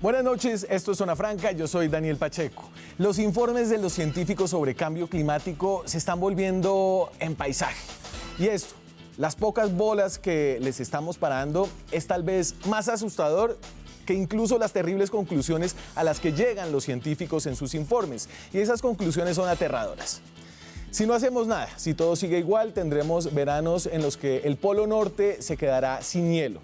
Buenas noches, esto es Zona Franca, yo soy Daniel Pacheco. Los informes de los científicos sobre cambio climático se están volviendo en paisaje. Y esto, las pocas bolas que les estamos parando, es tal vez más asustador que incluso las terribles conclusiones a las que llegan los científicos en sus informes. Y esas conclusiones son aterradoras. Si no hacemos nada, si todo sigue igual, tendremos veranos en los que el Polo Norte se quedará sin hielo.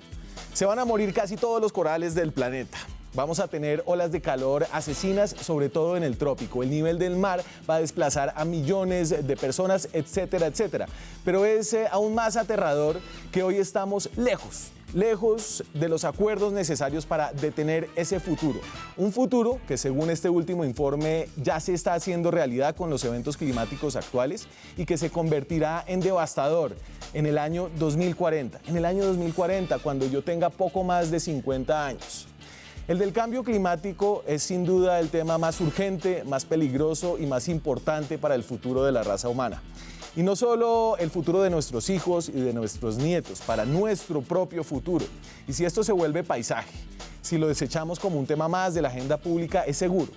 Se van a morir casi todos los corales del planeta. Vamos a tener olas de calor asesinas, sobre todo en el trópico. El nivel del mar va a desplazar a millones de personas, etcétera, etcétera. Pero es aún más aterrador que hoy estamos lejos de los acuerdos necesarios para detener ese futuro. Un futuro que, según este último informe, ya se está haciendo realidad con los eventos climáticos actuales y que se convertirá en devastador en el año 2040. En el año 2040, cuando yo tenga poco más de 50 años. El del cambio climático es sin duda el tema más urgente, más peligroso y más importante para el futuro de la raza humana. Y no solo el futuro de nuestros hijos y de nuestros nietos, para nuestro propio futuro. Y si esto se vuelve paisaje, si lo desechamos como un tema más de la agenda pública, es seguro,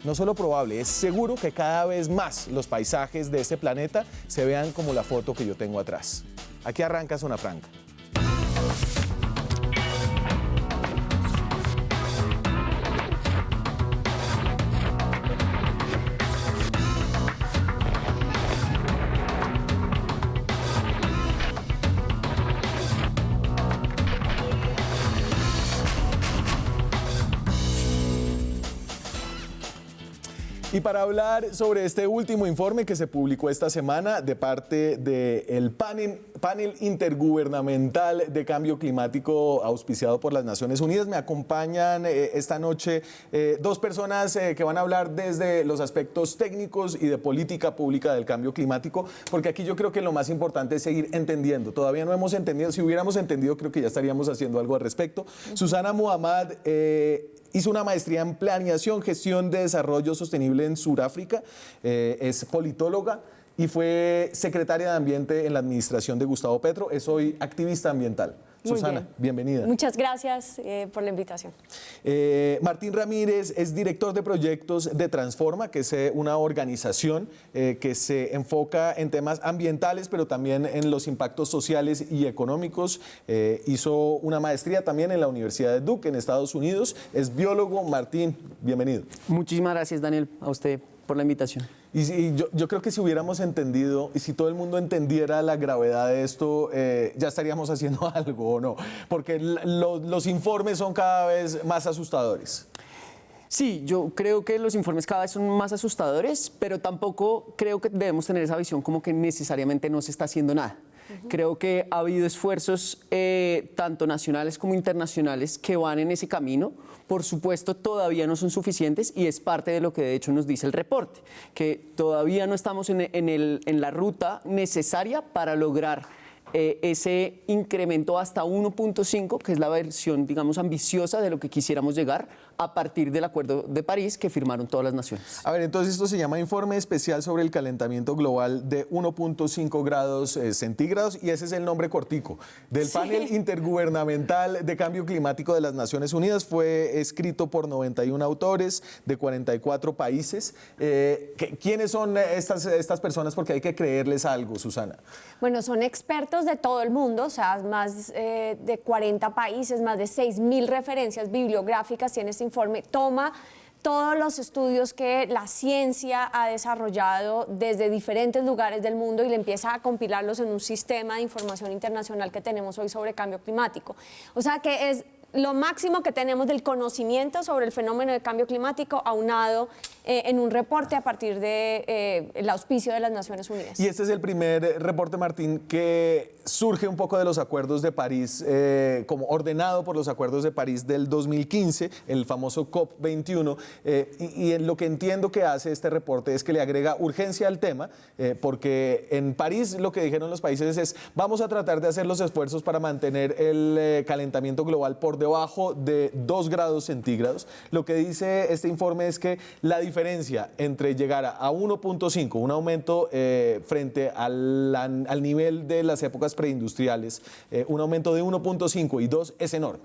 no solo probable, es seguro que cada vez más los paisajes de este planeta se vean como la foto que yo tengo atrás. Aquí arranca Zona Franca. Y para hablar sobre este último informe que se publicó esta semana de parte del panel intergubernamental de cambio climático auspiciado por las Naciones Unidas, me acompañan esta noche dos personas que van a hablar desde los aspectos técnicos y de política pública del cambio climático, porque aquí yo creo que lo más importante es seguir entendiendo. Todavía no hemos entendido, si hubiéramos entendido creo que ya estaríamos haciendo algo al respecto. Susana Muhammad hizo una maestría en Planeación, Gestión de Desarrollo Sostenible en Sudáfrica, es politóloga y fue secretaria de Ambiente en la administración de Gustavo Petro, es hoy activista ambiental. Susana, bienvenida. Muchas gracias por la invitación. Martín Ramírez es director de proyectos de Transforma, que es una organización que se enfoca en temas ambientales, pero también en los impactos sociales y económicos. Hizo una maestría también en la Universidad de Duke, en Estados Unidos. Es biólogo. Martín, bienvenido. Muchísimas gracias, Daniel, a usted por la invitación. Y yo creo que si hubiéramos entendido y si todo el mundo entendiera la gravedad de esto, ya estaríamos haciendo algo, ¿o no? Porque los informes son cada vez más asustadores. Sí, yo creo que los informes cada vez son más asustadores, pero tampoco creo que debemos tener esa visión como que necesariamente no se está haciendo nada. Creo que ha habido esfuerzos tanto nacionales como internacionales que van en ese camino. Por supuesto, todavía no son suficientes y es parte de lo que de hecho nos dice el reporte, que todavía no estamos en la ruta necesaria para lograr ese incremento hasta 1.5, que es la versión, digamos, ambiciosa de lo que quisiéramos llegar a partir del Acuerdo de París que firmaron todas las naciones. A ver, entonces esto se llama Informe Especial sobre el Calentamiento Global de 1.5 grados centígrados y ese es el nombre cortico del Panel Intergubernamental de Cambio Climático de las Naciones Unidas. Fue escrito por 91 autores de 44 países. ¿Quiénes son estas personas? Porque hay que creerles algo, Susana. Bueno, son expertos de todo el mundo, o sea, más de 40 países, más de 6.000 referencias bibliográficas tiene este informe. Toma todos los estudios que la ciencia ha desarrollado desde diferentes lugares del mundo y le empieza a compilarlos en un sistema de información internacional que tenemos hoy sobre cambio climático. O sea que es lo máximo que tenemos del conocimiento sobre el fenómeno de cambio climático aunado en un reporte a partir del auspicio de las Naciones Unidas. Y este es el primer reporte, Martín, que surge un poco de los acuerdos de París, como ordenado por los acuerdos de París del 2015, el famoso COP21, y lo que entiendo que hace este reporte es que le agrega urgencia al tema, porque en París lo que dijeron los países es vamos a tratar de hacer los esfuerzos para mantener el calentamiento global por debajo de 2 grados centígrados. Lo que dice este informe es que la diferencia entre llegar a 1.5, un aumento frente al nivel de las épocas preindustriales, un aumento de 1.5 y 2 es enorme.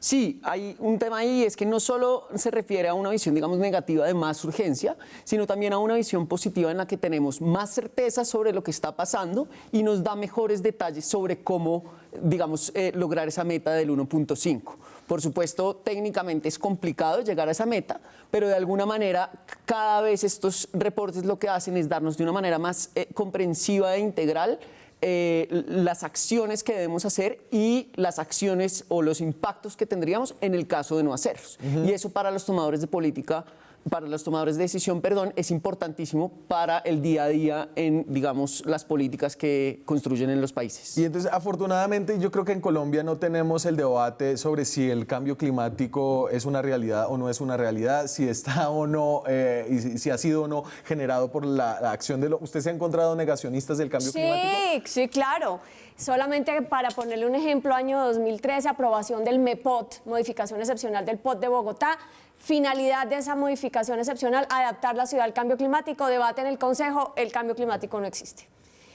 Sí, hay un tema ahí, es que no solo se refiere a una visión, digamos, negativa de más urgencia, sino también a una visión positiva en la que tenemos más certeza sobre lo que está pasando y nos da mejores detalles sobre cómo, digamos, lograr esa meta del 1.5. Por supuesto, técnicamente es complicado llegar a esa meta, pero de alguna manera cada vez estos reportes lo que hacen es darnos de una manera más comprensiva e integral las acciones que debemos hacer y las acciones o los impactos que tendríamos en el caso de no hacerlos. Y eso para los tomadores de política, para los tomadores de decisión, perdón, es importantísimo para el día a día en, digamos, las políticas que construyen en los países. Y entonces, afortunadamente, yo creo que en Colombia no tenemos el debate sobre si el cambio climático es una realidad o no es una realidad, si está o no, y si ha sido o no generado por la acción de ¿Usted se ha encontrado negacionistas del cambio climático? Sí, claro. Solamente para ponerle un ejemplo, año 2013, aprobación del MEPOT, modificación excepcional del POT de Bogotá. Finalidad de esa modificación excepcional, adaptar la ciudad al cambio climático. Debate en el Consejo, el cambio climático no existe.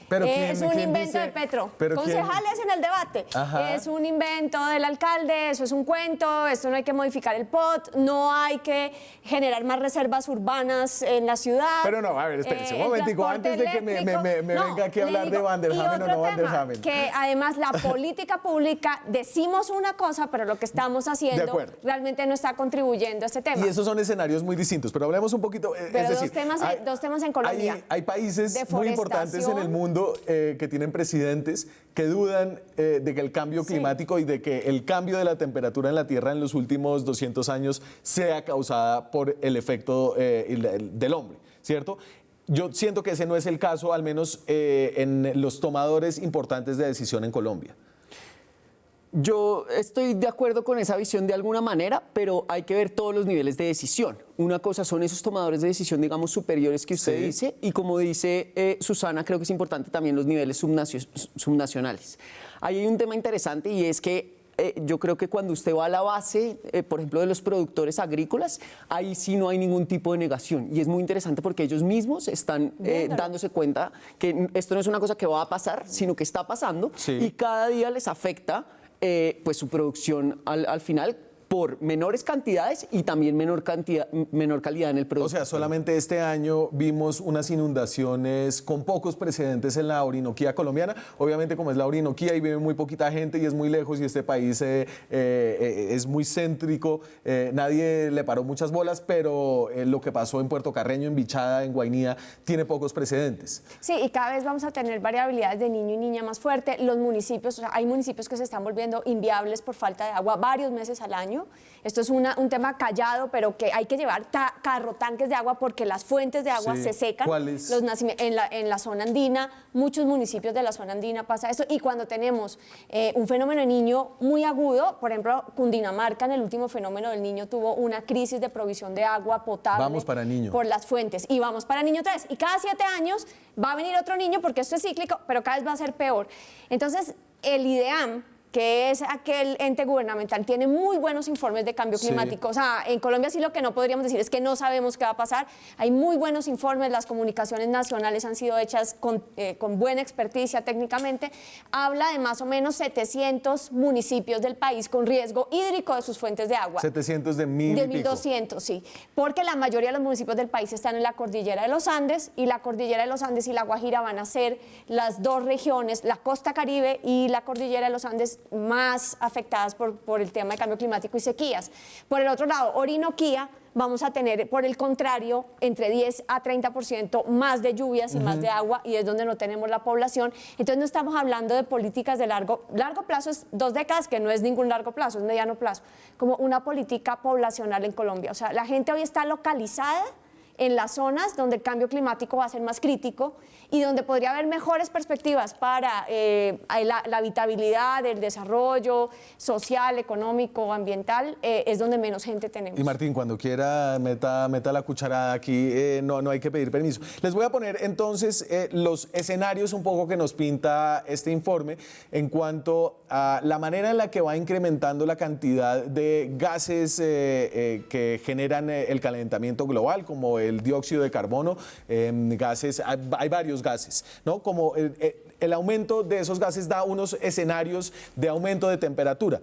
Pero Es un invento de Petro. Concejales en el debate. Ajá. Es un invento del alcalde, eso es un cuento, esto no hay que modificar el POT, no hay que generar más reservas urbanas en la ciudad. Pero no, a ver, espérense un momentico, antes de que me venga aquí a hablar de Van der Hamen o no Van der Hamen. Que además la política pública, decimos una cosa, pero lo que estamos haciendo realmente no está contribuyendo a este tema. Y esos son escenarios muy distintos, pero hablemos un poquito, pero es decir, dos temas en Colombia. Hay países muy importantes en el mundo que tienen presidentes que dudan de que el cambio climático y de que el cambio de la temperatura en la Tierra en los últimos 200 años sea causada por el efecto del hombre, ¿cierto? Yo siento que ese no es el caso, al menos en los tomadores importantes de decisión en Colombia. Yo estoy de acuerdo con esa visión de alguna manera, pero hay que ver todos los niveles de decisión. Una cosa son esos tomadores de decisión, digamos, superiores que usted dice, y como dice Susana, creo que es importante también los niveles subnacionales. Ahí hay un tema interesante y es que yo creo que cuando usted va a la base, por ejemplo, de los productores agrícolas, ahí sí no hay ningún tipo de negación. Y es muy interesante porque ellos mismos están dándose cuenta que esto no es una cosa que va a pasar, sino que está pasando y cada día les afecta pues su producción al final por menores cantidades y también menor calidad en el producto. O sea, solamente este año vimos unas inundaciones con pocos precedentes en la Orinoquía colombiana. Obviamente, como es la Orinoquía y vive muy poquita gente y es muy lejos y este país es muy céntrico, nadie le paró muchas bolas, pero lo que pasó en Puerto Carreño, en Bichada, en Guainía, tiene pocos precedentes. Sí, y cada vez vamos a tener variabilidades de niño y niña más fuerte. Los municipios, o sea, hay municipios que se están volviendo inviables por falta de agua varios meses al año. Esto es un tema callado, pero que hay que llevar tanques de agua porque las fuentes de agua se secan. ¿Cuáles? En la zona andina, muchos municipios de la zona andina pasa esto. Y cuando tenemos un fenómeno de niño muy agudo, por ejemplo, Cundinamarca en el último fenómeno del niño tuvo una crisis de provisión de agua potable. Vamos para niño. Por las fuentes. Y vamos para niño 3. Y cada 7 años va a venir otro niño porque esto es cíclico, pero cada vez va a ser peor. Entonces, el IDEAM, que es aquel ente gubernamental, tiene muy buenos informes de cambio climático. O sea, en Colombia sí lo que no podríamos decir es que no sabemos qué va a pasar. Hay muy buenos informes, las comunicaciones nacionales han sido hechas con buena experticia técnicamente. Habla de más o menos 700 municipios del país con riesgo hídrico de sus fuentes de agua. 700 de 1000 De y pico. 1200, sí. Porque la mayoría de los municipios del país están en la cordillera de los Andes y la cordillera de los Andes y la Guajira van a ser las dos regiones, la costa Caribe y la cordillera de los Andes, más afectadas por el tema de cambio climático y sequías. Por el otro lado, Orinoquía, vamos a tener, por el contrario, entre 10 a 30% más de lluvias y más de agua, y es donde no tenemos la población. Entonces no estamos hablando de políticas de largo plazo, es 2 décadas, que no es ningún largo plazo, es mediano plazo, como una política poblacional en Colombia. O sea, la gente hoy está localizada en las zonas donde el cambio climático va a ser más crítico y donde podría haber mejores perspectivas para la habitabilidad, el desarrollo social, económico, ambiental, es donde menos gente tenemos. Y Martín, cuando quiera, meta la cucharada aquí, no hay que pedir permiso. Les voy a poner entonces los escenarios un poco que nos pinta este informe en cuanto a la manera en la que va incrementando la cantidad de gases que generan el calentamiento global, como el dióxido de carbono, gases, hay varios gases, ¿no? Como el aumento de esos gases da unos escenarios de aumento de temperatura.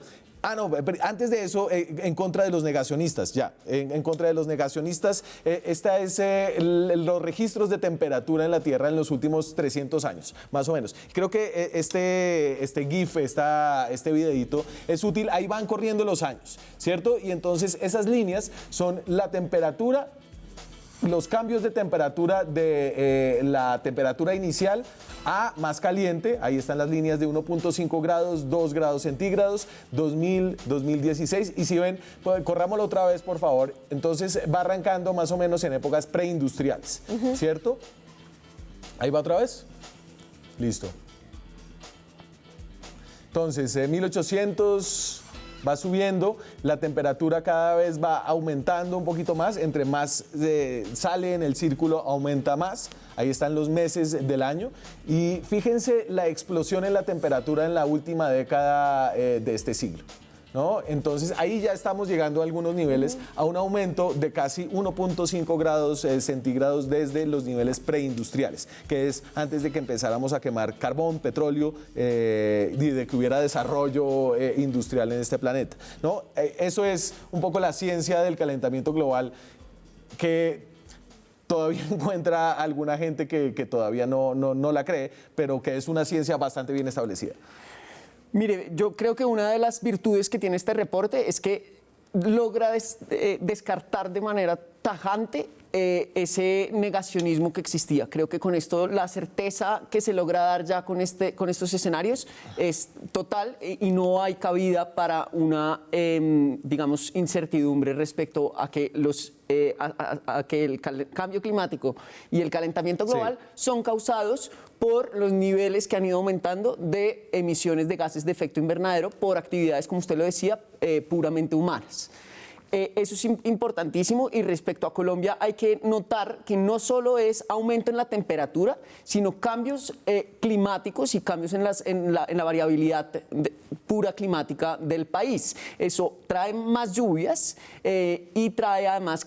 No, pero antes de eso, en contra de los negacionistas, en contra de los negacionistas, esta es los registros de temperatura en la Tierra en los últimos 300 años, más o menos. Creo que este GIF, este videíto, es útil, ahí van corriendo los años, ¿cierto? Y entonces esas líneas son la temperatura, los cambios de temperatura de la temperatura inicial a más caliente, ahí están las líneas de 1.5 grados, 2 grados centígrados, 2000, 2016, y si ven, pues, corrámoslo otra vez, por favor. Entonces va arrancando más o menos en épocas preindustriales, ¿cierto? Ahí va otra vez. Listo. Entonces, 1800... va subiendo, la temperatura cada vez va aumentando un poquito más, entre más sale en el círculo aumenta más, ahí están los meses del año y fíjense la explosión en la temperatura en la última década de este siglo, ¿no? Entonces ahí ya estamos llegando a algunos niveles, a un aumento de casi 1.5 grados centígrados desde los niveles preindustriales, que es antes de que empezáramos a quemar carbón, petróleo y de que hubiera desarrollo industrial en este planeta, ¿no? Eso es un poco la ciencia del calentamiento global que todavía encuentra alguna gente que todavía no la cree, pero que es una ciencia bastante bien establecida. Mire, yo creo que una de las virtudes que tiene este reporte es que logra descartar de manera tajante ese negacionismo que existía. Creo que con esto la certeza que se logra dar ya con estos escenarios es total y no hay cabida para una, digamos, incertidumbre respecto a que el cambio climático y el calentamiento global son causados por los niveles que han ido aumentando de emisiones de gases de efecto invernadero por actividades, como usted lo decía, puramente humanas. Eso es importantísimo y respecto a Colombia hay que notar que no solo es aumento en la temperatura, sino cambios climáticos y cambios en la variabilidad pura climática del país. Eso trae más lluvias y trae además,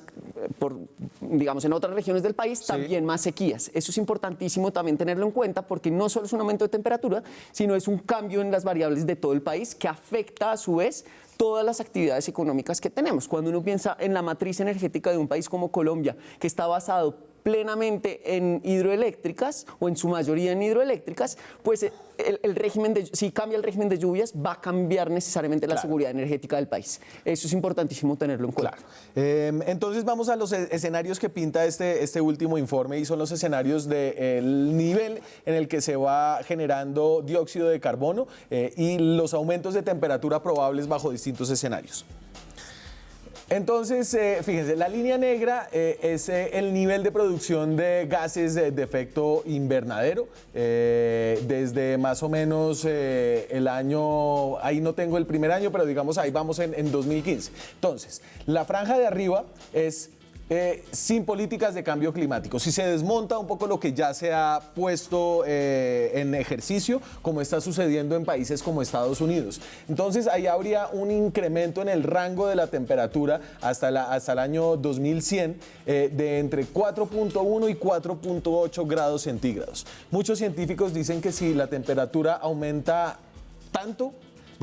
digamos, en otras regiones del país también más sequías. Eso es importantísimo también tenerlo en cuenta porque no solo es un aumento de temperatura, sino es un cambio en las variables de todo el país que afecta a su vez todas las actividades económicas que tenemos. Cuando uno piensa en la matriz energética de un país como Colombia, que está basado plenamente en hidroeléctricas o en su mayoría en hidroeléctricas, pues si cambia el régimen de lluvias va a cambiar necesariamente la seguridad energética del país. Eso es importantísimo tenerlo en cuenta. Claro. Entonces vamos a los escenarios que pinta este último informe y son los escenarios del nivel en el que se va generando dióxido de carbono y los aumentos de temperatura probables bajo distintos escenarios. Entonces, fíjense, la línea negra es el nivel de producción de gases de efecto invernadero desde más o menos el año, ahí no tengo el primer año, pero digamos ahí vamos en 2015. Entonces, la franja de arriba es sin políticas de cambio climático. Si se desmonta un poco lo que ya se ha puesto en ejercicio, como está sucediendo en países como Estados Unidos. Entonces ahí habría un incremento en el rango de la temperatura hasta el año 2100 de entre 4.1 y 4.8 grados centígrados. Muchos científicos dicen que si la temperatura aumenta tanto,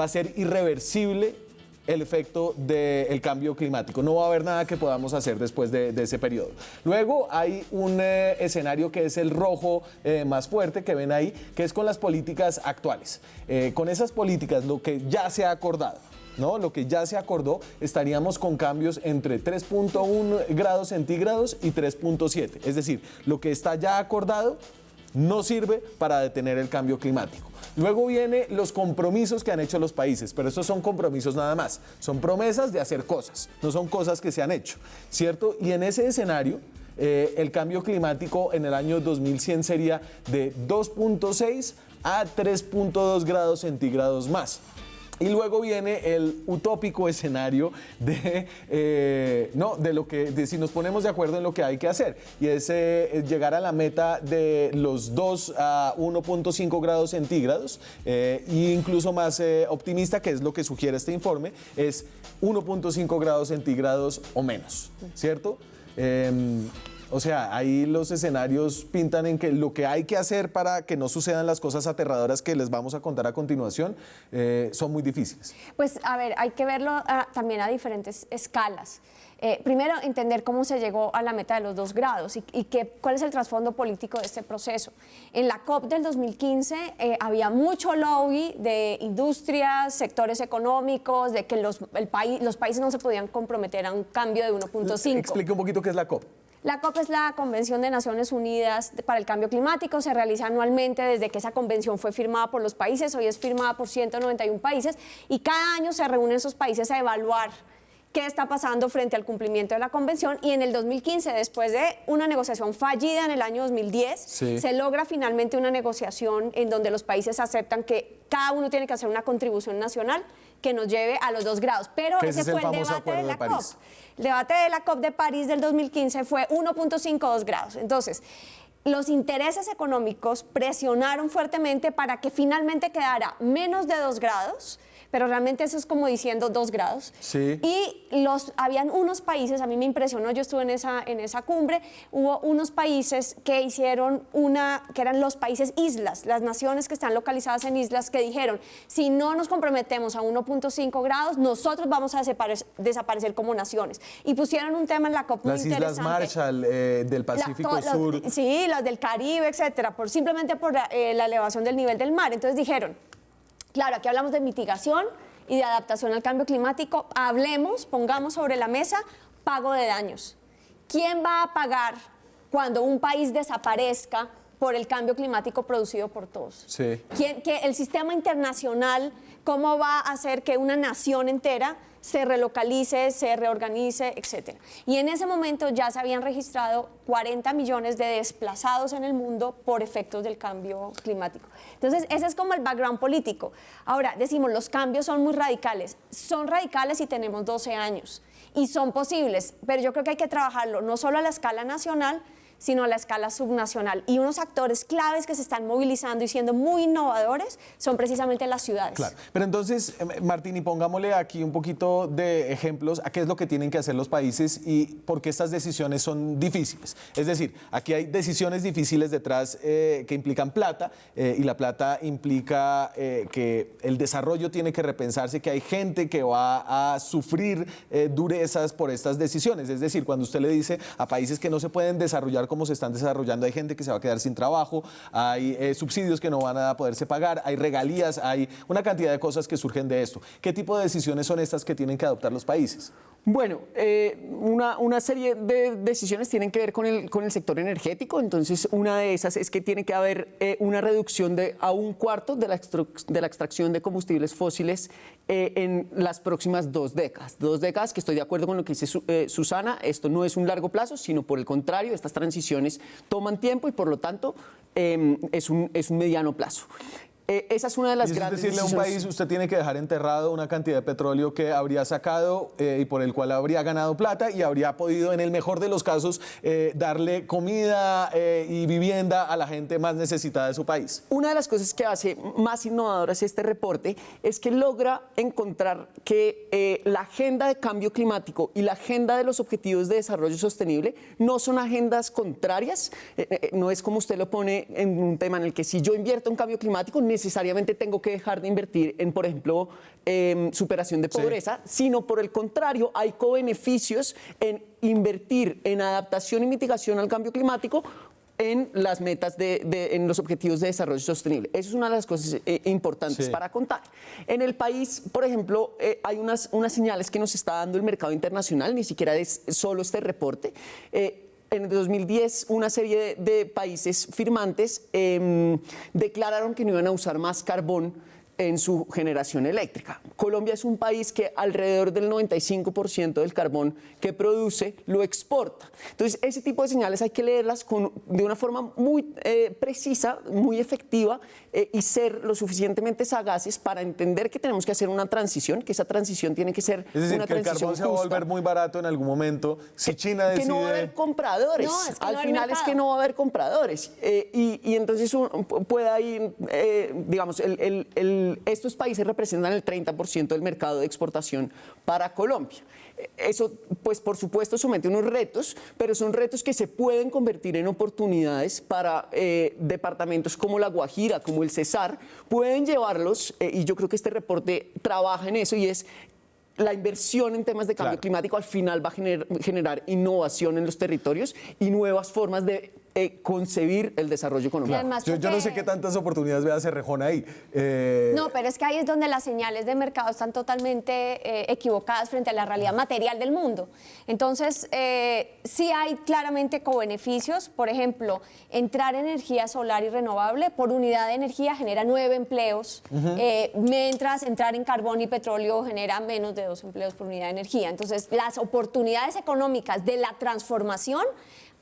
va a ser irreversible el efecto del cambio climático. No va a haber nada que podamos hacer después de ese periodo. Luego hay un escenario que es el rojo más fuerte que ven ahí, que es con las políticas actuales. Con esas políticas, lo que ya se ha acordado, ¿no? Lo que ya se acordó, estaríamos con cambios entre 3.1 grados centígrados y 3.7. Es decir, lo que está ya acordado no sirve para detener el cambio climático. Luego vienen los compromisos que han hecho los países, pero estos son compromisos nada más, son promesas de hacer cosas, no son cosas que se han hecho, ¿cierto? Y en ese escenario, el cambio climático en el año 2100 sería de 2.6 a 3.2 grados centígrados más. Y luego viene el utópico escenario de si nos ponemos de acuerdo en lo que hay que hacer, y es llegar a la meta de los 2 a 1.5 grados centígrados, e incluso más optimista, que es lo que sugiere este informe, es 1.5 grados centígrados o menos, ¿cierto? O sea, ahí los escenarios pintan en que lo que hay que hacer para que no sucedan las cosas aterradoras que les vamos a contar a continuación son muy difíciles. Pues a ver, hay que verlo también a diferentes escalas. Primero, entender cómo se llegó a la meta de los 2 grados y cuál es el trasfondo político de este proceso. En la COP del 2015 había mucho lobby de industrias, sectores económicos, de que los países no se podían comprometer a un cambio de 1.5. Explique un poquito qué es la COP. La COP es la Convención de Naciones Unidas para el Cambio Climático, se realiza anualmente desde que esa convención fue firmada por los países, hoy es firmada por 191 países y cada año se reúnen esos países a evaluar qué está pasando frente al cumplimiento de la convención y en el 2015, después de una negociación fallida en el año 2010, se logra finalmente una negociación en donde los países aceptan que cada uno tiene que hacer una contribución nacional que nos lleve a los 2 grados. Pero ese fue el debate de la COP. El debate de la COP de París del 2015 fue 1.52 grados. Entonces, los intereses económicos presionaron fuertemente para que finalmente quedara menos de 2 grados, pero realmente eso es como diciendo 2 grados. Sí. Y habían unos países, a mí me impresionó, yo estuve en esa cumbre, hubo unos países que hicieron que eran los países islas, las naciones que están localizadas en islas, que dijeron, si no nos comprometemos a 1.5 grados, nosotros vamos a desaparecer como naciones. Y pusieron un tema en la COP muy interesante. Las Islas Marshall del Pacífico Sur. Sí, las del Caribe, etcétera, simplemente por la elevación del nivel del mar. Entonces dijeron, claro, aquí hablamos de mitigación y de adaptación al cambio climático. Pongamos sobre la mesa pago de daños. ¿Quién va a pagar cuando un país desaparezca por el cambio climático producido por todos? Sí. El sistema internacional, ¿cómo va a hacer que una nación entera se relocalice, se reorganice, etcétera? Y en ese momento ya se habían registrado 40 millones de desplazados en el mundo por efectos del cambio climático. Entonces, ese es como el background político. Ahora, decimos, los cambios son muy radicales. Son radicales y tenemos 12 años. Y son posibles, pero yo creo que hay que trabajarlo no solo a la escala nacional, sino a la escala subnacional. Y unos actores claves que se están movilizando y siendo muy innovadores son precisamente las ciudades. Claro, pero entonces, Martín, y pongámosle aquí un poquito de ejemplos a qué es lo que tienen que hacer los países y por qué estas decisiones son difíciles. Es decir, aquí hay decisiones difíciles detrás que implican plata y la plata implica que el desarrollo tiene que repensarse, que hay gente que va a sufrir durezas por estas decisiones. Es decir, cuando usted le dice a países que no se pueden desarrollar como se están desarrollando, hay gente que se va a quedar sin trabajo, hay subsidios que no van a poderse pagar, hay regalías, hay una cantidad de cosas que surgen de esto. ¿Qué tipo de decisiones son estas que tienen que adoptar los países? Bueno, una serie de decisiones tienen que ver con el sector energético. Entonces, una de esas es que tiene que haber una reducción de a 1/4 de la extracción de combustibles fósiles en las próximas 2 décadas. 2 décadas, que estoy de acuerdo con lo que dice Susana, esto no es un largo plazo, sino por el contrario, estas transiciones toman tiempo y por lo tanto es un mediano plazo. Esa es una de las grandes decisiones. Es decirle a un país, usted tiene que dejar enterrado una cantidad de petróleo que habría sacado y por el cual habría ganado plata y habría podido, en el mejor de los casos, darle comida y vivienda a la gente más necesitada de su país. Una de las cosas que hace más innovadoras este reporte es que logra encontrar que la agenda de cambio climático y la agenda de los objetivos de desarrollo sostenible no son agendas contrarias. No es como usted lo pone en un tema en el que si yo invierto en cambio climático, necesariamente tengo que dejar de invertir en, por ejemplo, superación de pobreza, sino por el contrario, hay cobeneficios en invertir en adaptación y mitigación al cambio climático en las metas en los objetivos de desarrollo sostenible. Eso es una de las cosas importantes para contar. En el país, por ejemplo, hay unas señales que nos está dando el mercado internacional, ni siquiera es solo este reporte. En el 2010, una serie de países firmantes declararon que no iban a usar más carbón en su generación eléctrica. Colombia es un país que alrededor del 95% del carbón que produce lo exporta. Entonces, ese tipo de señales hay que leerlas de una forma muy precisa, muy efectiva y ser lo suficientemente sagaces para entender que tenemos que hacer una transición, que esa transición tiene que ser es decir, una que el transición carbón se va a volver muy barato en algún momento. Si China decide... Que no va a haber compradores. No, es que al no hay final es mercado. que no va a haber compradores. Y entonces puede ir, digamos, el estos países representan el 30% del mercado de exportación para Colombia. Eso, pues por supuesto, somete unos retos, pero son retos que se pueden convertir en oportunidades para departamentos como La Guajira, como el Cesar, pueden llevarlos, y yo creo que este reporte trabaja en eso, y es la inversión en temas de cambio climático al final va a generar innovación en los territorios y nuevas formas de concebir el desarrollo económico. Además, Yo no sé qué tantas oportunidades vea Cerrejón ahí. No, pero es que ahí es donde las señales de mercado están totalmente equivocadas frente a la realidad material del mundo. Entonces, sí hay claramente cobeneficios. Por ejemplo, entrar en energía solar y renovable por unidad de energía genera 9 empleos, mientras entrar en carbón y petróleo genera menos de 2 empleos por unidad de energía. Entonces, las oportunidades económicas de la transformación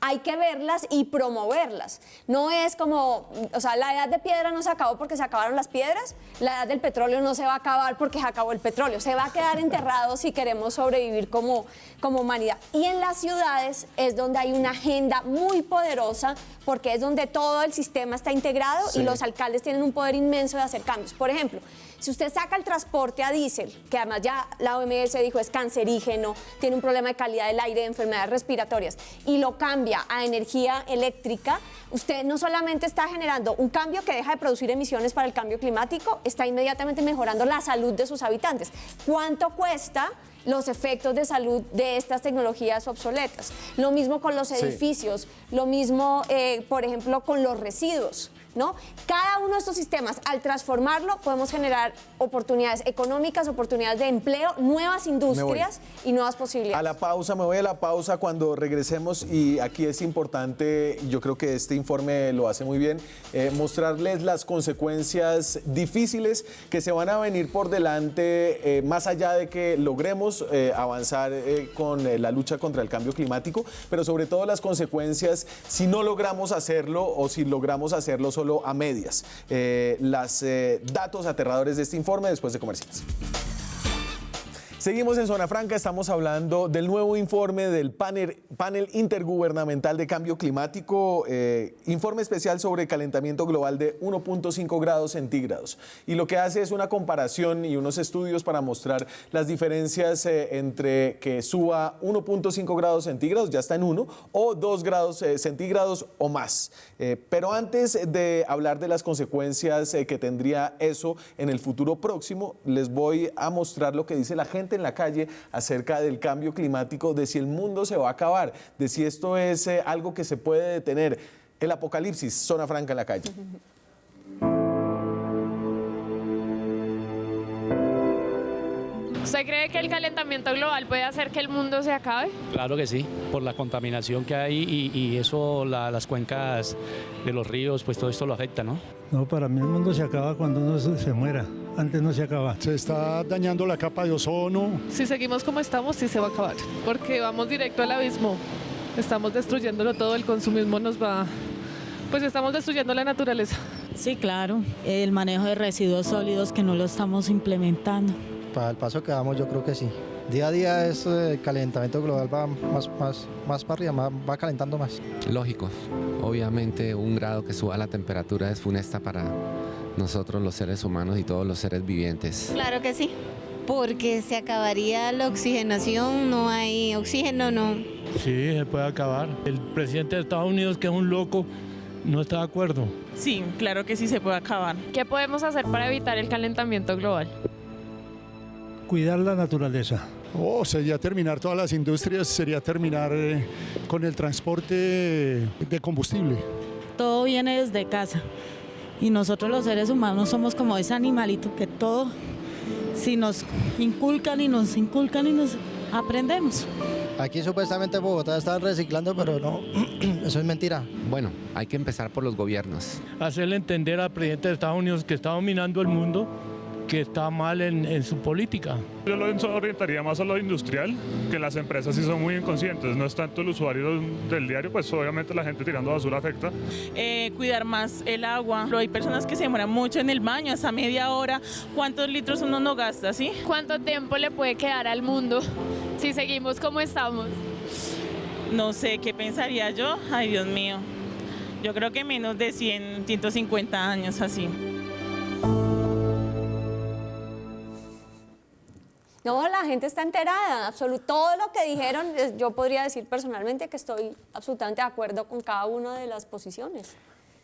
hay que verlas y promoverlas. No es como, o sea, la edad de piedra no se acabó porque se acabaron las piedras, la edad del petróleo no se va a acabar porque se acabó el petróleo, se va a quedar enterrado si queremos sobrevivir como humanidad. Y en las ciudades es donde hay una agenda muy poderosa porque es donde todo el sistema está integrado y los alcaldes tienen un poder inmenso de hacer cambios. Por ejemplo, si usted saca el transporte a diésel, que además ya la OMS dijo es cancerígeno, tiene un problema de calidad del aire, de enfermedades respiratorias, y lo cambia a energía eléctrica, usted no solamente está generando un cambio que deja de producir emisiones para el cambio climático, está inmediatamente mejorando la salud de sus habitantes. ¿Cuánto cuesta los efectos de salud de estas tecnologías obsoletas? Lo mismo con los edificios, lo mismo, por ejemplo, con los residuos, ¿no? Cada uno de estos sistemas, al transformarlo, podemos generar oportunidades económicas, oportunidades de empleo, nuevas industrias y nuevas posibilidades. A la pausa, me voy a la pausa cuando regresemos, y aquí es importante, yo creo que este informe lo hace muy bien, mostrarles las consecuencias difíciles que se van a venir por delante, más allá de que logremos avanzar con la lucha contra el cambio climático, pero sobre todo las consecuencias si no logramos hacerlo o si logramos hacerlo solo a medias. Los datos aterradores de este informe después de comerciales. Seguimos en Zona Franca, estamos hablando del nuevo informe del panel Intergubernamental de Cambio Climático, informe especial sobre calentamiento global de 1.5 grados centígrados. Y lo que hace es una comparación y unos estudios para mostrar las diferencias entre que suba 1.5 grados centígrados, ya está en 1, o 2 grados centígrados o más. Pero antes de hablar de las consecuencias que tendría eso en el futuro próximo, les voy a mostrar lo que dice la gente en la calle acerca del cambio climático, de si el mundo se va a acabar, de si esto es algo que se puede detener. El apocalipsis, Zona Franca en la calle. ¿Usted cree que el calentamiento global puede hacer que el mundo se acabe? Claro que sí, por la contaminación que hay y eso, las cuencas de los ríos, pues todo esto lo afecta, ¿no? No, para mí el mundo se acaba cuando uno se muera. Antes no se acaba. Se está dañando la capa de ozono. Si seguimos como estamos, sí se va a acabar, porque vamos directo al abismo. Estamos destruyéndolo todo, el consumismo nos va... Pues estamos destruyendo la naturaleza. Sí, claro, el manejo de residuos sólidos que no lo estamos implementando. Para el paso que damos, yo creo que sí. Día a día el calentamiento global va más para arriba, va calentando más. Lógico, obviamente 1 grado que suba la temperatura es funesta para nosotros los seres humanos y todos los seres vivientes. Claro que sí, porque se acabaría la oxigenación, no hay oxígeno, no. Sí, se puede acabar. El presidente de Estados Unidos, que es un loco, no está de acuerdo. Sí, claro que sí se puede acabar. ¿Qué podemos hacer para evitar el calentamiento global? Cuidar la naturaleza. Sería terminar todas las industrias, sería terminar con el transporte de combustible. Todo viene desde casa y nosotros los seres humanos somos como ese animalito que todo, si nos inculcan y nos aprendemos. Aquí supuestamente en Bogotá están reciclando, pero no, eso es mentira. Bueno, hay que empezar por los gobiernos. Hacerle entender al presidente de Estados Unidos que está dominando el mundo, que está mal en su política. Yo lo orientaría más a lo industrial, que las empresas sí son muy inconscientes, no es tanto el usuario del diario, pues obviamente la gente tirando basura afecta. Cuidar más el agua. Hay personas que se demoran mucho en el baño, hasta media hora. ¿Cuántos litros uno no gasta, sí? ¿Cuánto tiempo le puede quedar al mundo si seguimos como estamos? No sé, ¿qué pensaría yo? Ay, Dios mío. Yo creo que menos de 100, 150 años así. la gente está enterada. Todo lo que dijeron, yo podría decir personalmente que estoy absolutamente de acuerdo con cada una de las posiciones.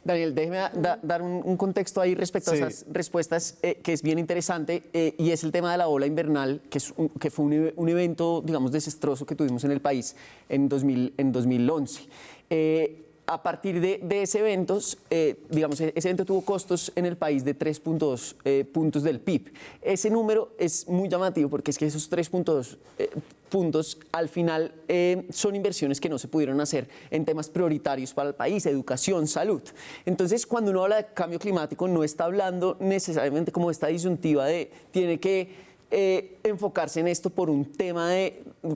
Daniel, déjeme dar un contexto ahí respecto a esas respuestas que es bien interesante y es el tema de la ola invernal, que fue un evento, digamos, desastroso que tuvimos en el país en 2011. A partir de ese evento, digamos, ese evento tuvo costos en el país de 3.2 puntos del PIB. Ese número es muy llamativo porque es que esos 3.2 puntos al final son inversiones que no se pudieron hacer en temas prioritarios para el país, educación, salud. Entonces, cuando uno habla de cambio climático, no está hablando necesariamente como esta disyuntiva de tiene que enfocarse en esto por un tema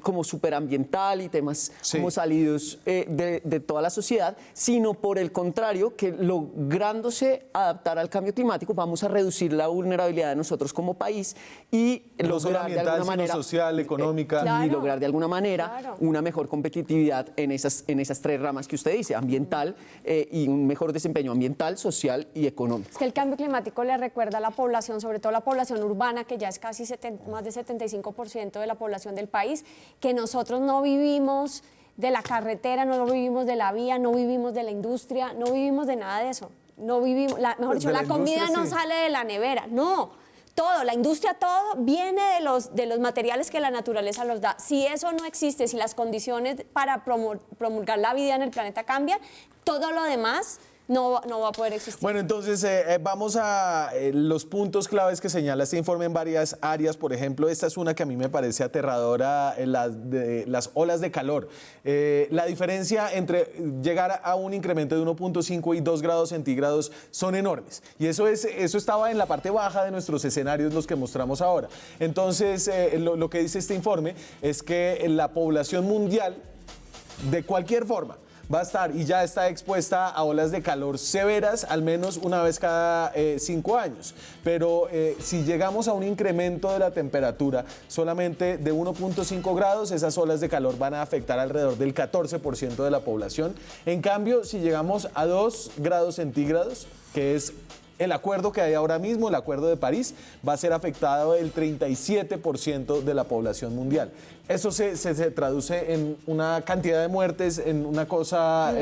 como superambiental y temas como salidos de toda la sociedad, sino por el contrario, que lográndose adaptar al cambio climático vamos a reducir la vulnerabilidad de nosotros como país y no solo lograr de ambiental, alguna manera social, económica y lograr de alguna manera una mejor competitividad en esas tres ramas que usted dice, ambiental y un mejor desempeño ambiental, social y económico. Es que el cambio climático le recuerda a la población, sobre todo la población urbana, que ya es casi más de 75% de la población del país, que nosotros no vivimos de la carretera, no vivimos de la vía, no vivimos de la industria, no vivimos de nada de eso. No vivimos, mejor dicho, la comida no sale de la nevera, no. Todo, la industria, todo viene de los materiales que la naturaleza nos da. Si eso no existe, si las condiciones para promulgar la vida en el planeta cambian, todo lo demás no va a poder existir. Bueno, entonces vamos a los puntos claves que señala este informe en varias áreas. Por ejemplo, esta es una que a mí me parece aterradora, las olas de calor. La diferencia entre llegar a un incremento de 1.5 y 2 grados centígrados son enormes. Y eso estaba en la parte baja de nuestros escenarios, los que mostramos ahora. Entonces, lo que dice este informe es que la población mundial, de cualquier forma, va a estar y ya está expuesta a olas de calor severas al menos una vez cada 5 años. Pero si llegamos a un incremento de la temperatura solamente de 1.5 grados, esas olas de calor van a afectar alrededor del 14% de la población. En cambio, si llegamos a 2 grados centígrados, que es el acuerdo que hay ahora mismo, el Acuerdo de París, va a ser afectado el 37% de la población mundial. Eso se traduce en una cantidad de muertes, en una cosa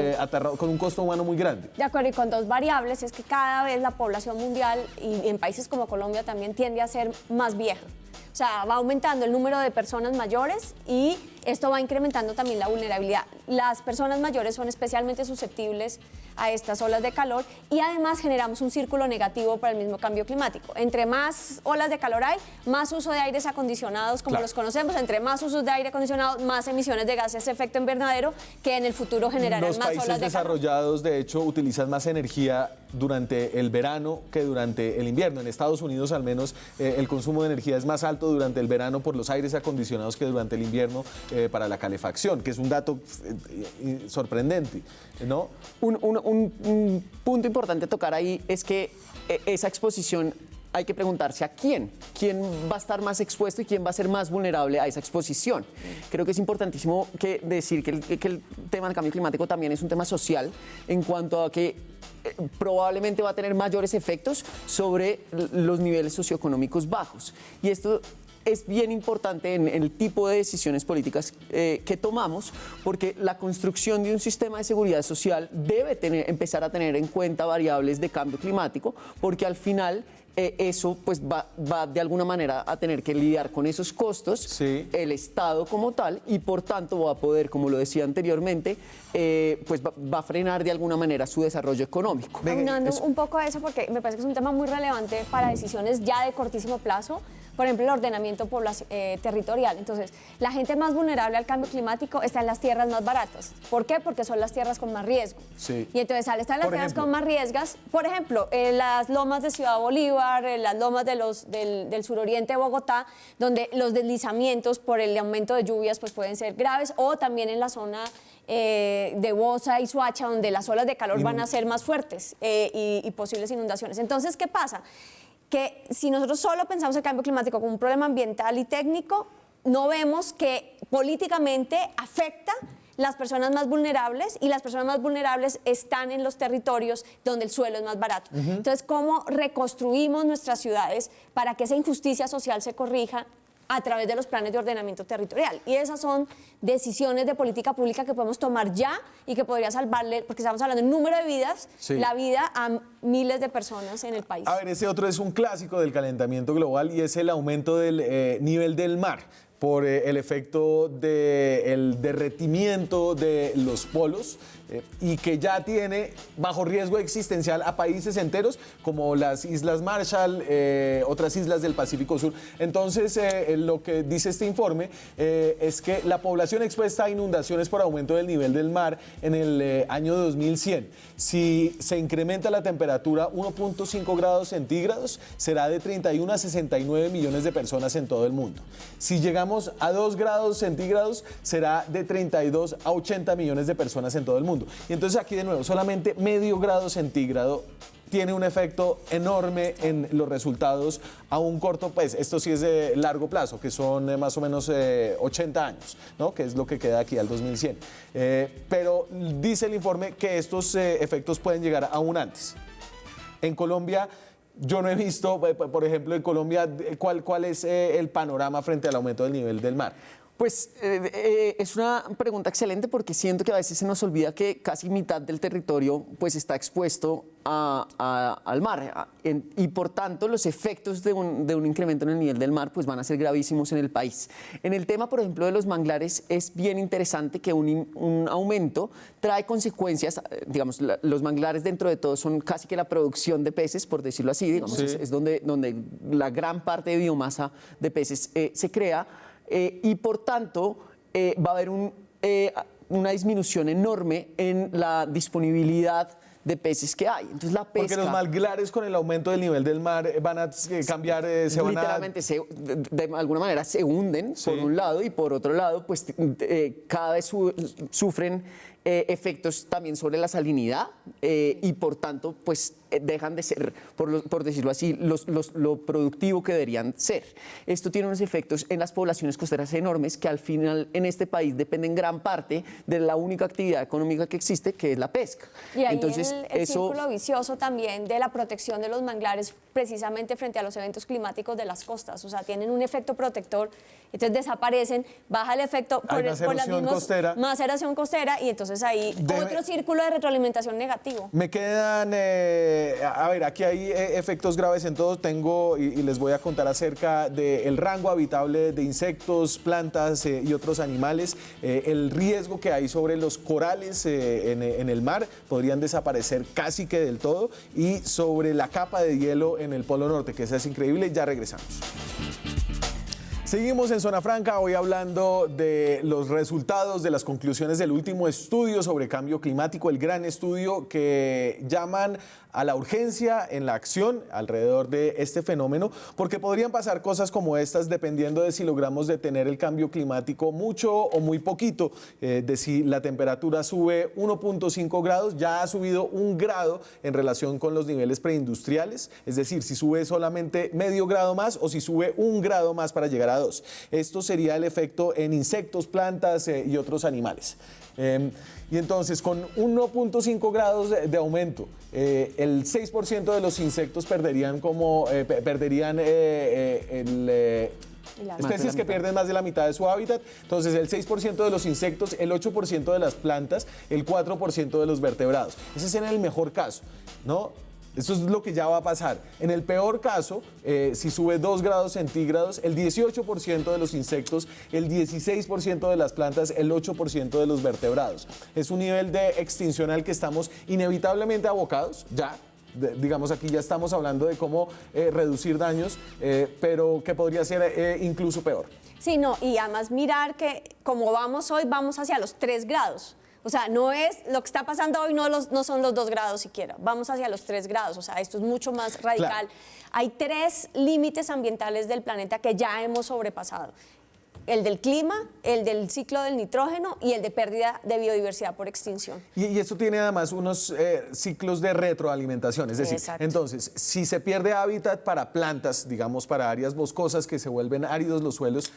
con un costo humano muy grande. De acuerdo, y con dos variables, es que cada vez la población mundial, y en países como Colombia también, tiende a ser más vieja. O sea, va aumentando el número de personas mayores y esto va incrementando también la vulnerabilidad. Las personas mayores son especialmente susceptibles a estas olas de calor y además generamos un círculo negativo para el mismo cambio climático. Entre más olas de calor hay, más uso de aires acondicionados como los conocemos, entre más usos de aire acondicionado, más emisiones de gases de efecto invernadero que en el futuro generarán más olas de calor. Los países desarrollados, de hecho, utilizan más energía durante el verano que durante el invierno. En Estados Unidos, al menos, el consumo de energía es más alto durante el verano por los aires acondicionados que durante el invierno para la calefacción, que es un dato sorprendente, ¿no? Un punto importante a tocar ahí es que esa exposición hay que preguntarse a quién va a estar más expuesto y quién va a ser más vulnerable a esa exposición. Creo que es importantísimo decir que el tema del cambio climático también es un tema social en cuanto a que probablemente va a tener mayores efectos sobre los niveles socioeconómicos bajos. Y esto es bien importante en el tipo de decisiones políticas que tomamos, porque la construcción de un sistema de seguridad social debe empezar a tener en cuenta variables de cambio climático, porque al final eso pues va de alguna manera a tener que lidiar con esos costos, el Estado como tal, y por tanto va a poder, como lo decía anteriormente, pues va a frenar de alguna manera su desarrollo económico. Aunando un poco a eso, porque me parece que es un tema muy relevante para decisiones ya de cortísimo plazo. Por ejemplo, el ordenamiento territorial. Entonces, la gente más vulnerable al cambio climático está en las tierras más baratas. ¿Por qué? Porque son las tierras con más riesgo. Sí. Y entonces, al estar en las tierras con más riesgos, por ejemplo, las lomas de Ciudad Bolívar, las lomas del suroriente de Bogotá, donde los deslizamientos por el aumento de lluvias pues, pueden ser graves, o también en la zona de Bosa y Soacha, donde las olas de calor van a ser más fuertes y posibles inundaciones. Entonces, ¿qué pasa? Que si nosotros solo pensamos el cambio climático como un problema ambiental y técnico, no vemos que políticamente afecta las personas más vulnerables y las personas más vulnerables están en los territorios donde el suelo es más barato. Entonces, ¿cómo reconstruimos nuestras ciudades para que esa injusticia social se corrija a través de los planes de ordenamiento territorial. Y esas son decisiones de política pública que podemos tomar ya y que podría salvarle, porque estamos hablando de número de vidas, Sí. la vida a miles de personas en el país. A ver, ese otro es un clásico del calentamiento global y es el aumento del nivel del mar por el efecto del derretimiento de los polos y que ya tiene bajo riesgo existencial a países enteros como las Islas Marshall, otras islas del Pacífico Sur. Entonces, lo que dice este informe es que la población expuesta a inundaciones por aumento del nivel del mar en el año 2100, si se incrementa la temperatura 1.5 grados centígrados, será de 31 a 69 millones de personas en todo el mundo. Si llegamos a 2 grados centígrados, será de 32 a 80 millones de personas en todo el mundo. Y entonces aquí de nuevo, solamente medio grado centígrado tiene un efecto enorme en los resultados a un corto, pues esto sí es de largo plazo, que son más o menos 80 años, ¿no? Que es lo que queda aquí al 2100. Pero dice el informe que estos efectos pueden llegar aún antes. En Colombia, yo no he visto, por ejemplo, en Colombia, ¿cuál es el panorama frente al aumento del nivel del mar? Pues es una pregunta excelente porque siento que a veces se nos olvida que casi mitad del territorio pues está expuesto al mar y por tanto los efectos de un incremento en el nivel del mar pues van a ser gravísimos en el país. En el tema, por ejemplo, de los manglares es bien interesante que un aumento trae consecuencias, digamos, los manglares dentro de todo son casi que la producción de peces, por decirlo así, digamos, Sí. es donde la gran parte de biomasa de peces se crea. Y por tanto va a haber una disminución enorme en la disponibilidad de peces que hay. Entonces la pesca... Porque los manglares con el aumento del nivel del mar van a cambiar, se van a... Literalmente, de alguna manera se hunden por un lado y por otro lado, pues cada vez sufren efectos también sobre la salinidad y por tanto, pues dejan de ser, por decirlo así, lo productivo que deberían ser. Esto tiene unos efectos en las poblaciones costeras enormes que al final en este país dependen gran parte de la única actividad económica que existe, que es la pesca. Y ahí entonces, el círculo vicioso también de la protección de los manglares precisamente frente a los eventos climáticos de las costas. O sea, tienen un efecto protector, entonces desaparecen, baja el efecto Hay más erosión costera. más erosión costera y entonces ahí otro círculo de retroalimentación negativo. Me quedan, a ver, aquí hay efectos graves en todo. Tengo y les voy a contar acerca del rango habitable de insectos, plantas y otros animales, el riesgo que hay sobre los corales en el mar, podrían desaparecer casi que del todo, y sobre la capa de hielo en el Polo Norte, que esa es increíble. Ya regresamos. Seguimos en Zona Franca, hoy hablando de los resultados de las conclusiones del último estudio sobre cambio climático, el gran estudio que llaman a la urgencia en la acción alrededor de este fenómeno, porque podrían pasar cosas como estas dependiendo de si logramos detener el cambio climático mucho o muy poquito, de si la temperatura sube 1.5 grados, ya ha subido 1 grado en relación con los niveles preindustriales, es decir, si sube solamente medio grado más o si sube 1 grado más para llegar a 2. Esto sería el efecto en insectos, plantas y otros animales. Y entonces, con 1.5 grados de aumento, el 6% de los insectos perderían especies que pierden más de la mitad de su hábitat. Entonces, el 6% de los insectos, el 8% de las plantas, el 4% de los vertebrados. Ese es en el mejor caso, ¿no? Eso es lo que ya va a pasar. En el peor caso, si sube 2 grados centígrados, el 18% de los insectos, el 16% de las plantas, el 8% de los vertebrados. Es un nivel de extinción al que estamos inevitablemente abocados, ya. Digamos, aquí ya estamos hablando de cómo reducir daños, pero que podría ser incluso peor. Sí, no, y además mirar que como vamos hoy, vamos hacia los 3 grados. O sea, no es lo que está pasando hoy, no son los 2 grados siquiera, vamos hacia los 3 grados, o sea, esto es mucho más radical. Claro. Hay 3 límites ambientales del planeta que ya hemos sobrepasado. el del clima, el del ciclo del nitrógeno y el de pérdida de biodiversidad por extinción. Y esto tiene además unos ciclos de retroalimentación, es decir, Exacto. entonces, si se pierde hábitat para plantas, digamos para áreas boscosas que se vuelven áridos los suelos,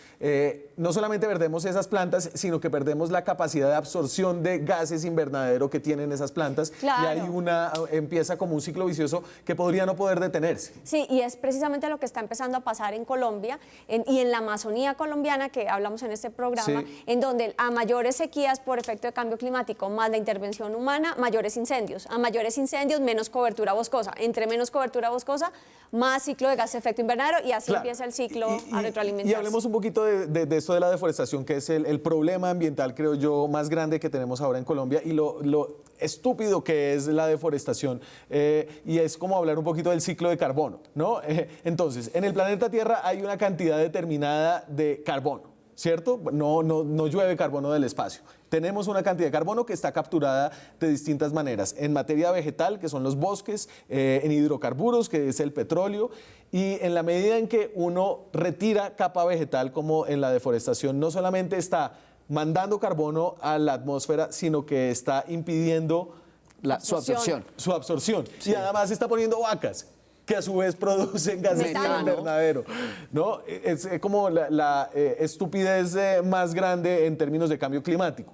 no solamente perdemos esas plantas, sino que perdemos la capacidad de absorción de gases invernadero que tienen esas plantas. Claro. Y ahí empieza como un ciclo vicioso que podría no poder detenerse. Sí, y es precisamente lo que está empezando a pasar en Colombia y en la Amazonía colombiana, que hablamos en este programa, Sí. en donde a mayores sequías por efecto de cambio climático más la intervención humana, mayores incendios. A mayores incendios, menos cobertura boscosa. Entre menos cobertura boscosa, más ciclo de gas de efecto invernadero y así Claro. empieza el ciclo a retroalimentarse. Y hablemos un poquito de esto de la deforestación, que es el problema ambiental, creo yo, más grande que tenemos ahora en Colombia y lo estúpido que es la deforestación. Y es como hablar un poquito del ciclo de carbono, ¿no? Entonces, en el planeta Tierra hay una cantidad determinada de carbono, ¿cierto? No llueve carbono del espacio. Tenemos una cantidad de carbono que está capturada de distintas maneras. En materia vegetal, que son los bosques, en hidrocarburos, que es el petróleo, y en la medida en que uno retira capa vegetal, como en la deforestación, no solamente está mandando carbono a la atmósfera, sino que está impidiendo su absorción. Su absorción. Sí. Y además está poniendo vacas, que a su vez producen gases de invernadero, ¿no? Es como la estupidez más grande en términos de cambio climático.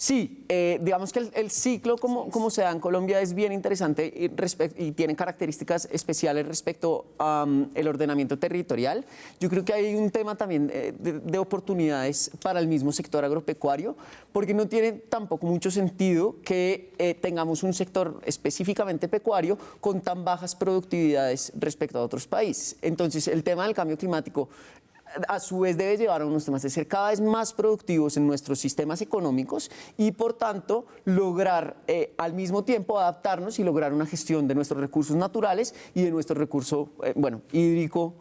Sí, digamos que el ciclo como se da en Colombia es bien interesante y tiene características especiales respecto al ordenamiento territorial. Yo creo que hay un tema también de oportunidades para el mismo sector agropecuario, porque no tiene tampoco mucho sentido que tengamos un sector específicamente pecuario con tan bajas productividades respecto a otros países. Entonces, el tema del cambio climático a su vez debe llevar a unos temas de ser cada vez más productivos en nuestros sistemas económicos y por tanto lograr al mismo tiempo adaptarnos y lograr una gestión de nuestros recursos naturales y de nuestro recurso hídrico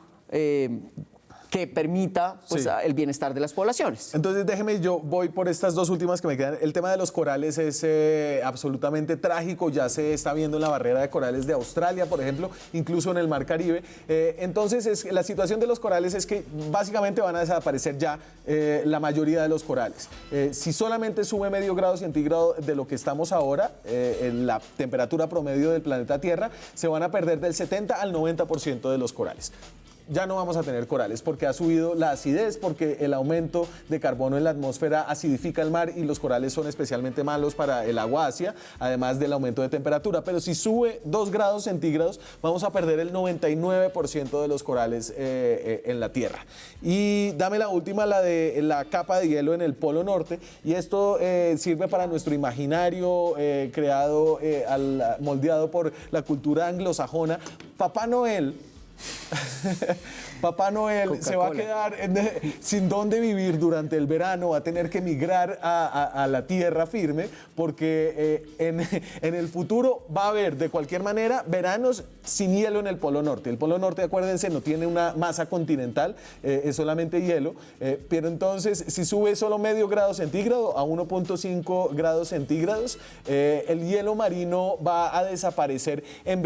que permita pues, Sí. el bienestar de las poblaciones. Entonces déjeme, yo voy por estas dos últimas que me quedan. El tema de los corales es absolutamente trágico, ya se está viendo en la barrera de corales de Australia, por ejemplo, incluso en el Mar Caribe. Entonces la situación de los corales es que básicamente van a desaparecer ya la mayoría de los corales. Si solamente sube medio grado centígrado de lo que estamos ahora, en la temperatura promedio del planeta Tierra, se van a perder del 70 al 90% de los corales. Ya no vamos a tener corales porque ha subido la acidez, porque el aumento de carbono en la atmósfera acidifica el mar y los corales son especialmente malos para el agua ácida, además del aumento de temperatura. Pero si sube 2 grados centígrados, vamos a perder el 99% de los corales en la Tierra. Y dame la última, la de la capa de hielo en el Polo Norte. Y esto sirve para nuestro imaginario creado, moldeado por la cultura anglosajona. Papá Noel se va a quedar sin dónde vivir durante el verano, va a tener que migrar a la tierra firme porque en el futuro va a haber de cualquier manera veranos sin hielo en el Polo Norte. El Polo Norte, acuérdense, no tiene una masa continental, es solamente hielo, pero entonces si sube solo medio grado centígrado a 1.5 grados centígrados, el hielo marino va a desaparecer en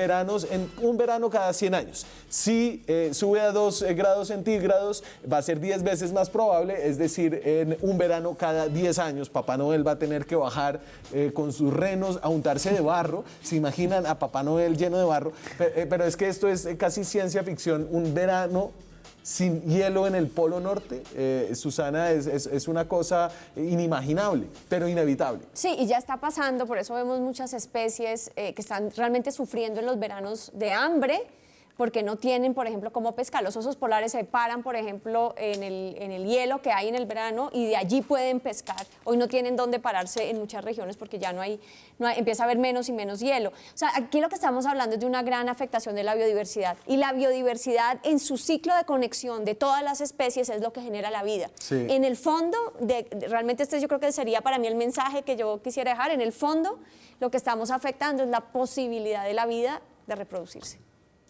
un verano cada 100 años. Si sube a 2 grados centígrados, va a ser 10 veces más probable, es decir, en un verano cada 10 años, Papá Noel va a tener que bajar con sus renos a untarse de barro. ¿Se imaginan a Papá Noel lleno de barro? Pero es que esto es casi ciencia ficción, un verano sin hielo en el Polo Norte, Susana, es una cosa inimaginable, pero inevitable. Sí, y ya está pasando, por eso vemos muchas especies que están realmente sufriendo en los veranos de hambre, porque no tienen, por ejemplo, cómo pescar. Los osos polares se paran, por ejemplo, en el hielo que hay en el verano y de allí pueden pescar. Hoy no tienen dónde pararse en muchas regiones porque ya empieza a haber menos y menos hielo. O sea, aquí lo que estamos hablando es de una gran afectación de la biodiversidad. Y la biodiversidad en su ciclo de conexión de todas las especies es lo que genera la vida. Sí. En el fondo, realmente yo creo que sería para mí el mensaje que yo quisiera dejar. En el fondo, lo que estamos afectando es la posibilidad de la vida de reproducirse.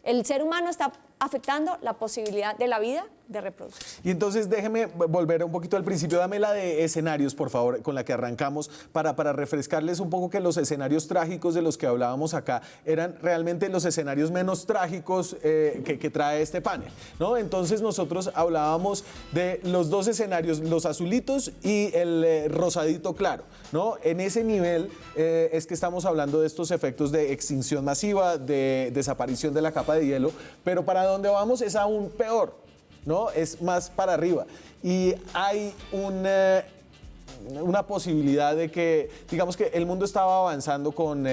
El ser humano está afectando la posibilidad de la vida de reproducirse. Y entonces déjeme volver un poquito al principio, dame la de escenarios, por favor, con la que arrancamos, para refrescarles un poco que los escenarios trágicos de los que hablábamos acá eran realmente los escenarios menos trágicos que trae este panel, ¿no? Entonces nosotros hablábamos de los dos escenarios, los azulitos y el rosadito claro, ¿no? En ese nivel es que estamos hablando de estos efectos de extinción masiva, de desaparición de la capa de hielo, pero para donde vamos es aún peor, ¿no? Es más para arriba. Y hay una posibilidad de que, digamos que el mundo estaba avanzando con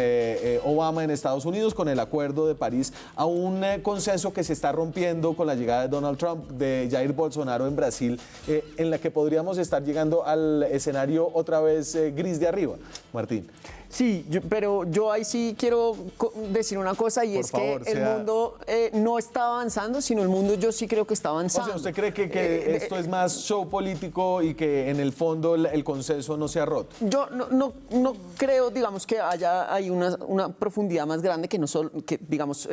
Obama en Estados Unidos, con el Acuerdo de París, a un consenso que se está rompiendo con la llegada de Donald Trump, de Jair Bolsonaro en Brasil, en la que podríamos estar llegando al escenario otra vez gris de arriba. Martín. Sí, pero yo ahí sí quiero decir una cosa y es que el mundo no está avanzando, sino el mundo yo sí creo que está avanzando. O sea, ¿usted cree que esto es más show político y que en el fondo el consenso no se ha roto? Yo no creo, digamos, que hay una profundidad más grande que no solo, que digamos,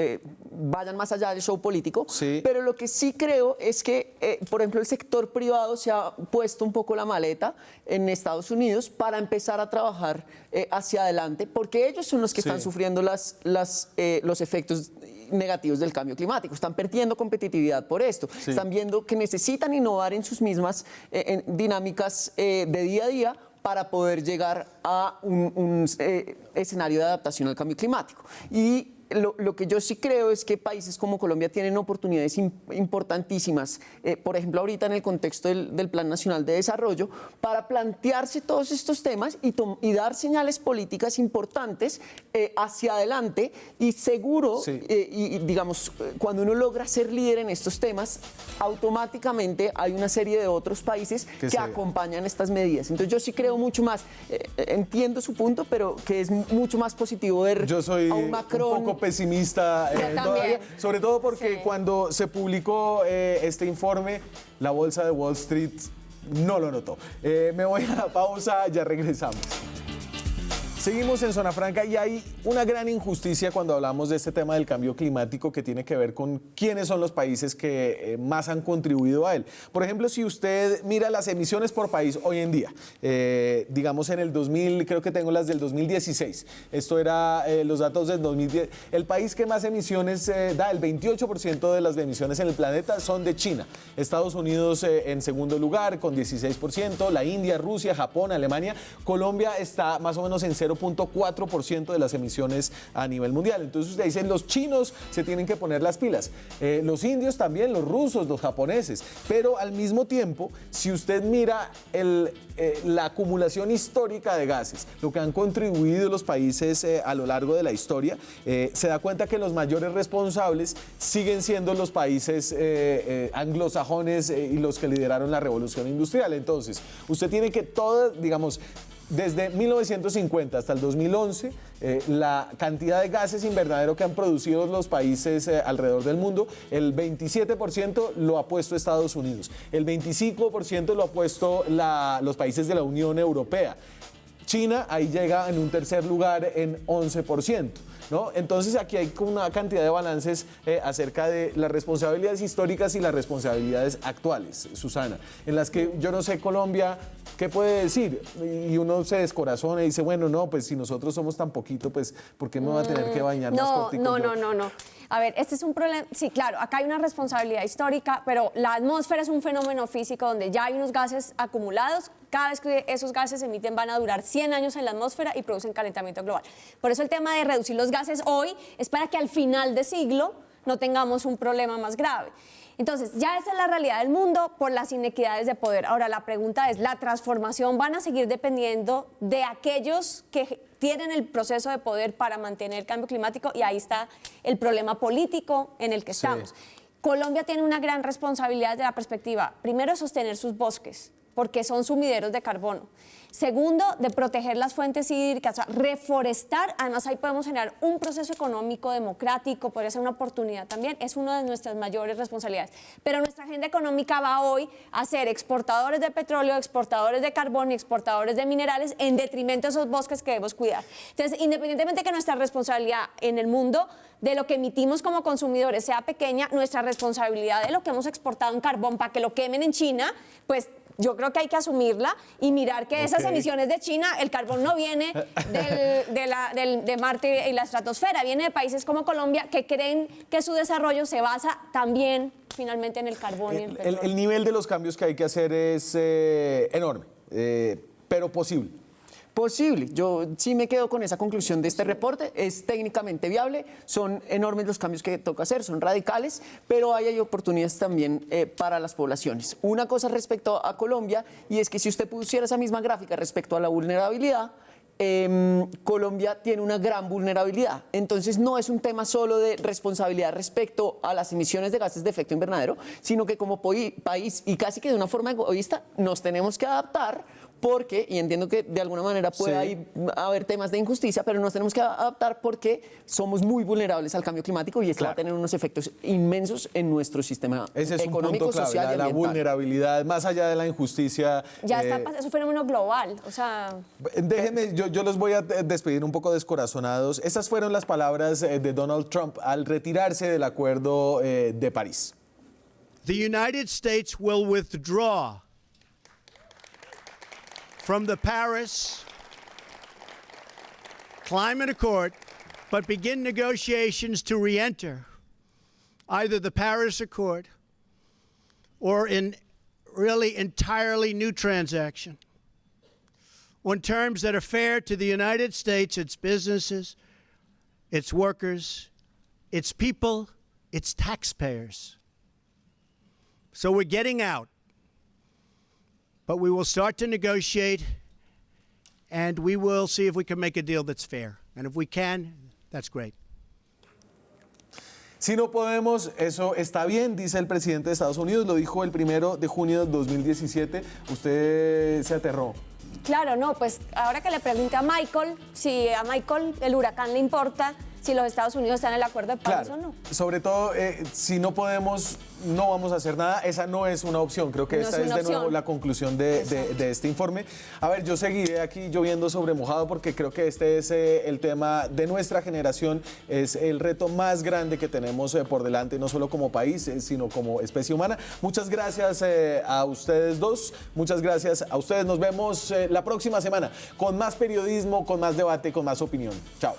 vayan más allá del show político, sí. Pero lo que sí creo es que, por ejemplo, el sector privado se ha puesto un poco la maleta en Estados Unidos para empezar a trabajar hacia adelante, porque ellos son los que están sufriendo los efectos negativos del cambio climático, están perdiendo competitividad por esto, están viendo que necesitan innovar en sus mismas dinámicas de día a día para poder llegar a un escenario de adaptación al cambio climático. Y lo que yo sí creo es que países como Colombia tienen oportunidades importantísimas, por ejemplo, ahorita en el contexto del Plan Nacional de Desarrollo, para plantearse todos estos temas y dar señales políticas importantes hacia adelante y seguro, y digamos, cuando uno logra ser líder en estos temas, automáticamente hay una serie de otros países que acompañan estas medidas. Entonces yo sí creo mucho más, entiendo su punto, pero que es mucho más positivo ver a un Macron... Un poco pesimista todavía, sobre todo porque cuando se publicó este informe, la bolsa de Wall Street no lo notó. Me voy a la pausa, ya regresamos. Seguimos en Zona Franca y hay una gran injusticia cuando hablamos de este tema del cambio climático que tiene que ver con quiénes son los países que más han contribuido a él. Por ejemplo, si usted mira las emisiones por país hoy en día, digamos en el 2000, creo que tengo las del 2016, esto era los datos del 2010, el país que más emisiones da, el 28% de las emisiones en el planeta son de China, Estados Unidos en segundo lugar con 16%, la India, Rusia, Japón, Alemania, Colombia está más o menos en 0.4% de las emisiones a nivel mundial. Entonces usted dice, los chinos se tienen que poner las pilas, los indios también, los rusos, los japoneses, pero al mismo tiempo, si usted mira la acumulación histórica de gases, lo que han contribuido los países a lo largo de la historia, se da cuenta que los mayores responsables siguen siendo los países anglosajones y los que lideraron la revolución industrial. Entonces, usted tiene que digamos, desde 1950 hasta el 2011, la cantidad de gases invernadero que han producido los países alrededor del mundo, el 27% lo ha puesto Estados Unidos, el 25% lo ha puesto los países de la Unión Europea. China ahí llega en un tercer lugar en 11%. ¿No? Entonces aquí hay una cantidad de balances acerca de las responsabilidades históricas y las responsabilidades actuales, Susana, en las que yo no sé Colombia qué puede decir y uno se descorazona y dice, bueno, no, pues si nosotros somos tan poquito, pues ¿por qué me va a tener que bañar más cortico? No. A ver, este es un problema, sí, claro, acá hay una responsabilidad histórica, pero la atmósfera es un fenómeno físico donde ya hay unos gases acumulados, cada vez que esos gases se emiten van a durar 100 años en la atmósfera y producen calentamiento global. Por eso el tema de reducir los gases hoy es para que al final de siglo no tengamos un problema más grave. Entonces, ya esa es la realidad del mundo por las inequidades de poder. Ahora, la pregunta es, ¿la transformación van a seguir dependiendo de aquellos que tienen el proceso de poder para mantener el cambio climático? Y ahí está el problema político en el que estamos. Colombia tiene una gran responsabilidad desde la perspectiva, primero, de sostener sus bosques. porque son sumideros de carbono. Segundo, de proteger las fuentes hídricas, o sea, reforestar. Además, ahí podemos generar un proceso económico democrático, podría ser una oportunidad también. Es una de nuestras mayores responsabilidades. Pero nuestra agenda económica va hoy a ser exportadores de petróleo, exportadores de carbón y exportadores de minerales en detrimento de esos bosques que debemos cuidar. Entonces, independientemente de que nuestra responsabilidad en el mundo de lo que emitimos como consumidores sea pequeña, nuestra responsabilidad de lo que hemos exportado en carbón para que lo quemen en China, pues yo creo que hay que asumirla y mirar que esas emisiones de China, el carbón no viene de Marte y la estratosfera, viene de países como Colombia que creen que su desarrollo se basa también finalmente en el carbón y el petróleo. El nivel de los cambios que hay que hacer es enorme, pero posible. Posible. Yo sí me quedo con esa conclusión de este reporte. Es técnicamente viable, son enormes los cambios que toca hacer, son radicales, pero hay oportunidades también para las poblaciones. Una cosa respecto a Colombia, y es que si usted pusiera esa misma gráfica respecto a la vulnerabilidad, Colombia tiene una gran vulnerabilidad. Entonces no es un tema solo de responsabilidad respecto a las emisiones de gases de efecto invernadero, sino que como país, y casi que de una forma egoísta, nos tenemos que adaptar porque, y entiendo que de alguna manera puede haber temas de injusticia, pero nos tenemos que adaptar porque somos muy vulnerables al cambio climático y esto va a tener unos efectos inmensos en nuestro sistema económico, social y ambiental. La vulnerabilidad, más allá de la injusticia. Ya está pasando, es un fenómeno global, o sea... Déjenme, yo los voy a despedir un poco descorazonados. Estas fueron las palabras de Donald Trump al retirarse del Acuerdo de París. The United States will withdraw from the Paris Climate Accord, but begin negotiations to re-enter either the Paris Accord or in really entirely new transaction on terms that are fair to the United States, its businesses, its workers, its people, its taxpayers. So we're getting out. But we will start to negotiate, and we will see if we can make a deal that's fair. And if we can, that's great. Si no podemos, eso está bien, dice el presidente de Estados Unidos, lo dijo el 1 de junio de 2017. Usted se aterró. Claro, no, pues ahora que le pregunte a Michael, si a Michael el huracán le importa, si los Estados Unidos están en el acuerdo de París o no. Sobre todo, si no podemos, no vamos a hacer nada. Esa no es una opción. Creo que esta es de nuevo la conclusión de este informe. A ver, yo seguiré aquí lloviendo sobre mojado porque creo que este es el tema de nuestra generación. Es el reto más grande que tenemos por delante, no solo como país, sino como especie humana. Muchas gracias a ustedes dos. Muchas gracias a ustedes. Nos vemos la próxima semana con más periodismo, con más debate, con más opinión. Chao.